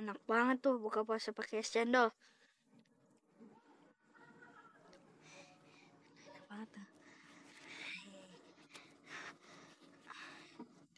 Enak banget tuh buka puasa pakai es cendol. Enak banget tuh.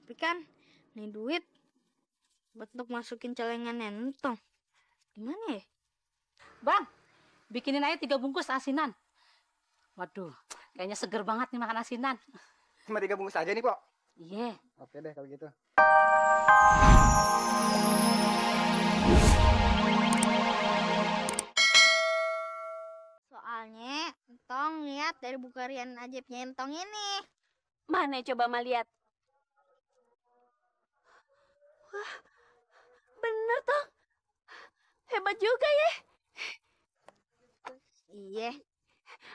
Tapi kan, nih duit buat untuk masukin celengan Entong. Gimana ya? Bang, bikinin aja 3 bungkus asinan. Waduh, kayaknya seger banget nih makan asinan. Cuma 3 bungkus aja nih, Pok. Iya. Oke deh kalau gitu. Soalnya Entong lihat dari buku harian ajaibnya Entong ini. Mana coba Ma lihat? Wah, bener Tong. Hebat juga ya. Iya,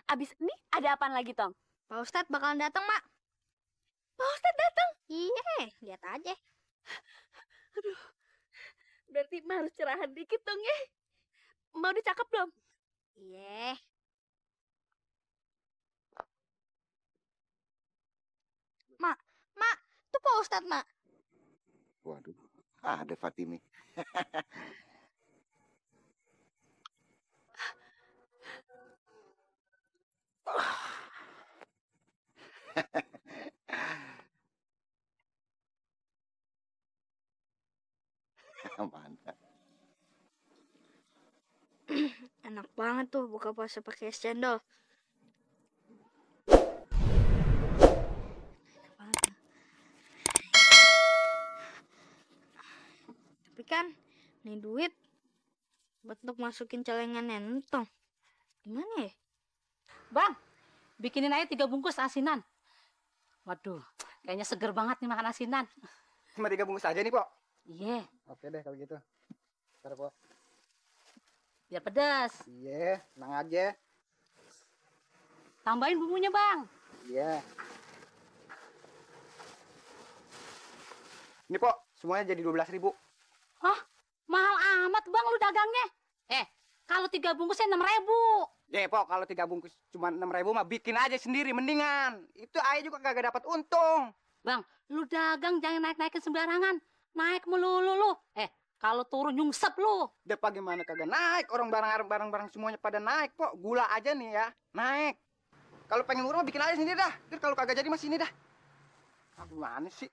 Abis ini ada apaan lagi Tong? Pak Ustadz bakalan datang, Mak. Pak Ustadz datang. Iya, lihat aja. Aduh, berarti Ma harus cerahan dikit dong ya. Ma udah cakep belum? Iya. Mak, tuh Pak Ustadz, Mak. Waduh, ada Fatimi. Mantap. Enak banget tuh buka puasa pakai es cendol. Enak banget tuh. Tapi kan, nih duit buat untuk masukin celengan Entong. Gimana ya? Bang, bikinin aja 3 bungkus asinan. Waduh, kayaknya seger banget nih makan asinan. Cuma 3 bungkus aja nih, Pok. Iya. Oke deh kalau gitu. Ntar, Pok. Biar pedas. Iya, tenang aja. Tambahin bumbunya, Bang. Iya. Ini, Pok, semuanya jadi 12.000. Hah? Mahal amat, Bang, lu dagangnya. Kalau 3 bungkusnya 6.000. Ya, Pok, kalau 3 bungkus cuma 6.000 mah bikin aja sendiri mendingan. Itu aja juga kagak dapat untung. Bang, lu dagang jangan naik-naikin sembarangan. Naik melulu lu. Kalau turun nyungsep lu. Udah gimana kagak naik? Orang barang-barang semuanya pada naik, Pok. Gula aja nih ya, naik. Kalau pengen murah bikin aja sendiri dah. Ntar kalau kagak jadi mah sini dah. Gimana sih?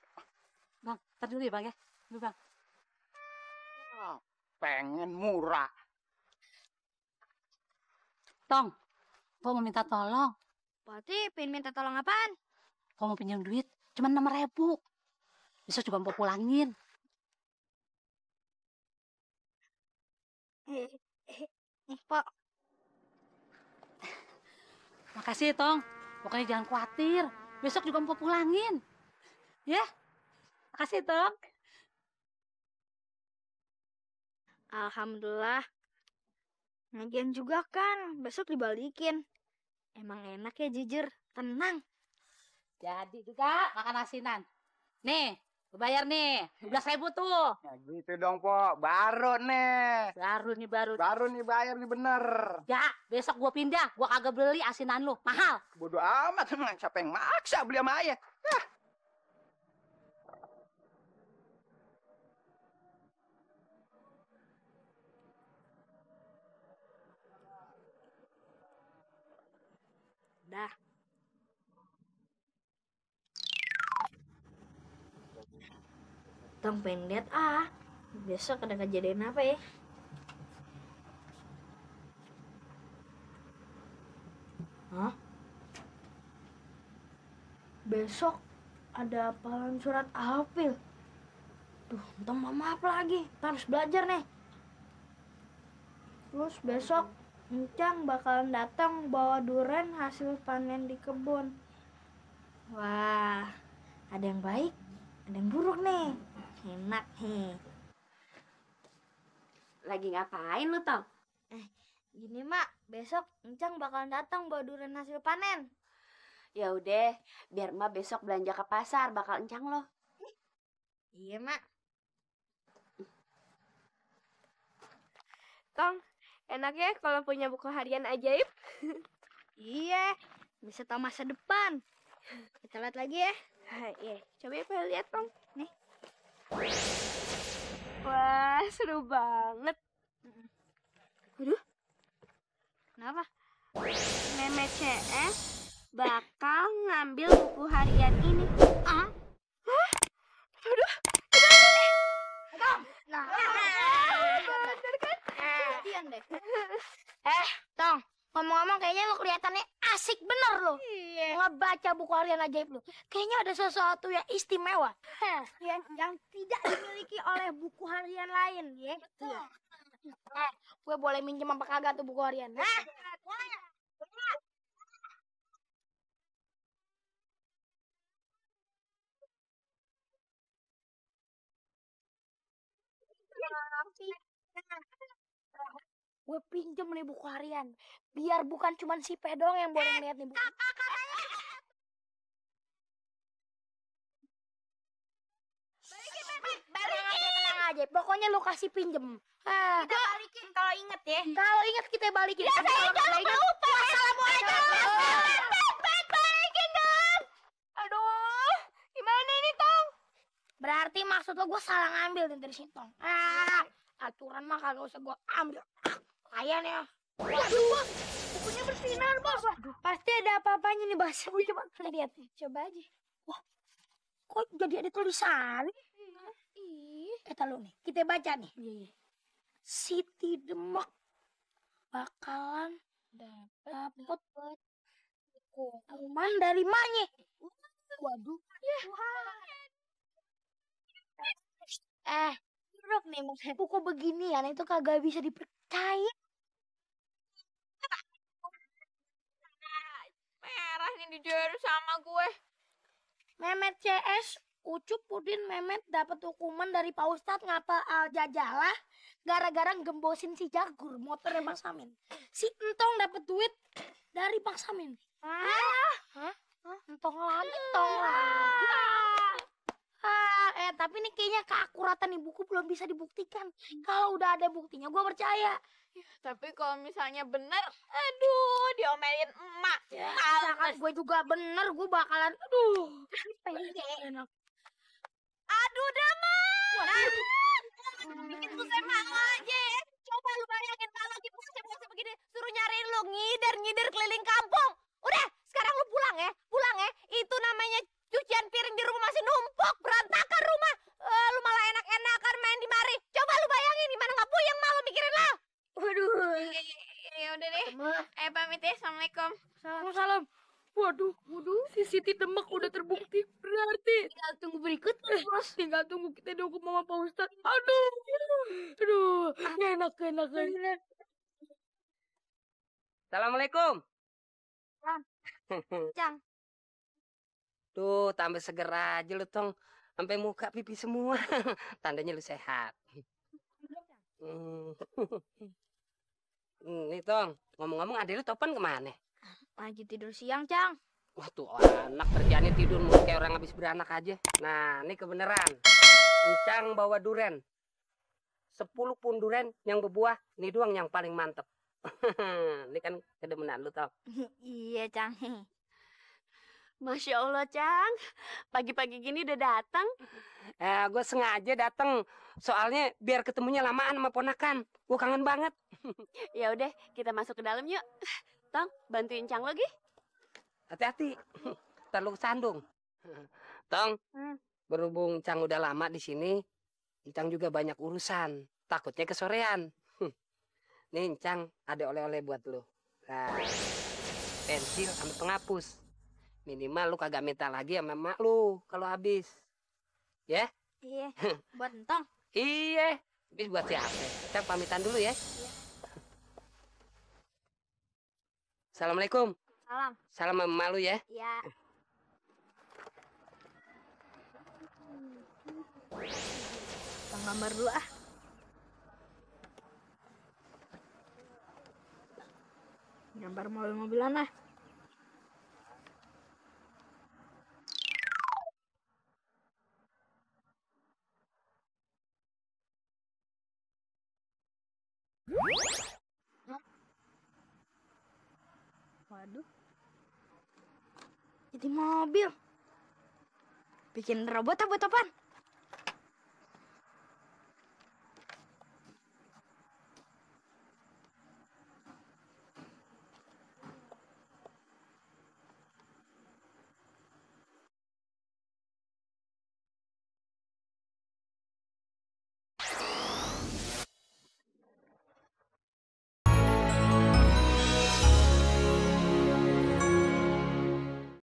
Bang, ntar dulu ya, Bang ya. Dulu, Bang. Pengen murah. Tong, gua mau minta tolong. Berarti pengen minta tolong apaan? Gua mau pinjam duit, cuma 6.000. Besok juga mau pulangin. Pak. Makasih, Tong. Pokoknya jangan khawatir. Besok juga mau pulangin. Ya? Makasih, Tong. Alhamdulillah. Lagian juga kan, besok dibalikin. Emang enak ya jujur, tenang. Jadi juga makan asinan. Nih, gue bayar nih. 12.000 tuh. Ya gitu dong, Pok. Baru nih. Baru nih bayar nih bener. Ya, besok gua pindah. Gua kagak beli asinan lu. Mahal. Bodoh amat emang. Siapa yang maksa beli sama ayah? Dah. Tong pengen lihat besok ada kejadian apa ya? Hah? Besok ada hafalan surat Al-Fil. Tuh, Tong maaf lagi. Harus belajar nih. Terus besok Encang bakalan datang bawa duren hasil panen di kebun. Wah, ada yang baik, ada yang buruk nih. Enak nih. Lagi ngapain lu Tong? Gini Mak, besok Encang bakalan datang bawa duren hasil panen. Ya udah, biar Ma besok belanja ke pasar bakal encang lo. Iya Mak. Tong, enaknya kalau punya buku harian ajaib. Iya, bisa tahu masa depan. Kita lihat lagi ya. Iya, coba ya lihat Tong. Nih. Wah, seru banget. Kenapa? Meme CS bakal ngambil buku harian ini. Ah? Nah, Bener kan? kejadian deh. Tong, ngomong-ngomong kayaknya lo kelihatannya asik bener lo. Iya. Ngebaca buku harian ajaib lo. Kayaknya ada sesuatu yang istimewa. Yang tidak dimiliki oleh buku harian lain, ya. Gue boleh minjem apa kagak tuh buku harian? Gue pinjem nih buku harian. Biar bukan cuma si Pedong yang boleh ngeliat nih buku. Tenang aja. Pokoknya lo kasih pinjem. Kita balikin kalau inget ya. Kalau inget kita balikin. Ya saya jangan lupa. Wassalamualaikum. Balikin dong. Aduh, gimana ini, Tong? Berarti maksud lo gue salah ngambil nih dari situ. Aturan mah kagak usah gue ambil. Kalian ya. Waduh, bos. Bukunya bersinar, bos. Aduh, pasti ada apa-apanya nih, bos. Coba lihat. Coba aja. Wah, kok jadi ada tulisan? Lu nih, kita baca nih. Siti Demak bakalan dapat hukuman dari Manye. Waduh. Buruk nih, buku beginian itu kagak bisa dipercaya. Merah nih dijual sama gue. Memet CS, Ucup, Pudin, Memet dapat hukuman dari Pak Ustadz ngapa jajalah gara-gara gembosin si Jagur motornya Bang Samin. Si Entong dapat duit dari Bang Samin. Hah? Entong lagi, Entong lagi. Tapi nih kayaknya keakuratan nih buku belum bisa dibuktikan. Kalau udah ada buktinya gue percaya. Tapi kalau misalnya bener, aduh, diomelin emak. Misalkan gue juga bener, gue bakalan enak. Aduh, Dama. Bikin susah malu aja ya. Coba lu bayangin kalau di bocah-bocah begini suruh nyariin lu ngider-ngider keliling kampung. Udah, sekarang lu pulang ya. Itu namanya cucian piring di rumah masih numpuk, berantakan rumah. Lu malah enak-enakan main di mari. Coba lu bayangin gimana nggak puyeng malu mikirin lo. Waduh. Ya udah deh. Pamit ya. Assalamualaikum. Salam. Waduh, si Siti Demak udah terbukti. Berarti tinggal tunggu berikutnya, Bos. Tinggal tunggu kita dihukum sama Pak Ustadz. Aduh, enak. Assalamualaikum. Cang. Tuh, tambah seger aja lu, Tong. Sampai muka pipi semua. Tandanya lu sehat. Nih, Tong. Ngomong-ngomong, adek lu Topan kemana? Lagi tidur siang, Cang. Wah, tuh anak kerjaannya tidur mulu kayak orang habis beranak aja. Nah, ini kebenaran. Encang bawa duren. 10 pun duren yang berbuah, ini doang yang paling mantep. Ini kan kedemenan lu, Tong. Iya, Cang. Masya Allah, Cang. Pagi-pagi gini udah datang. Gue sengaja datang. Soalnya biar ketemunya lamaan sama ponakan. Gue kangen banget. Ya udah, kita masuk ke dalam yuk. Tong, bantuin Cang lagi. Hati-hati. Ntar lu kesandung. Tong, berhubung Cang udah lama di sini, Cang juga banyak urusan. Takutnya kesorean. Nih, Cang, ada oleh-oleh buat lu. Nah, pensil sama penghapus. Minimal lu kagak minta lagi sama emak lu kalau habis. Ya? Iya, buat Entong. Iya. Habis buat siapa? Cang pamitan dulu ya. Assalamualaikum. Salam. Salam sama emak lu ya. Iya. Kita gambar dulu ah. Gambar mobil-mobilan ah. Waduh. Jadi mobil. Bikin robot apa Topan?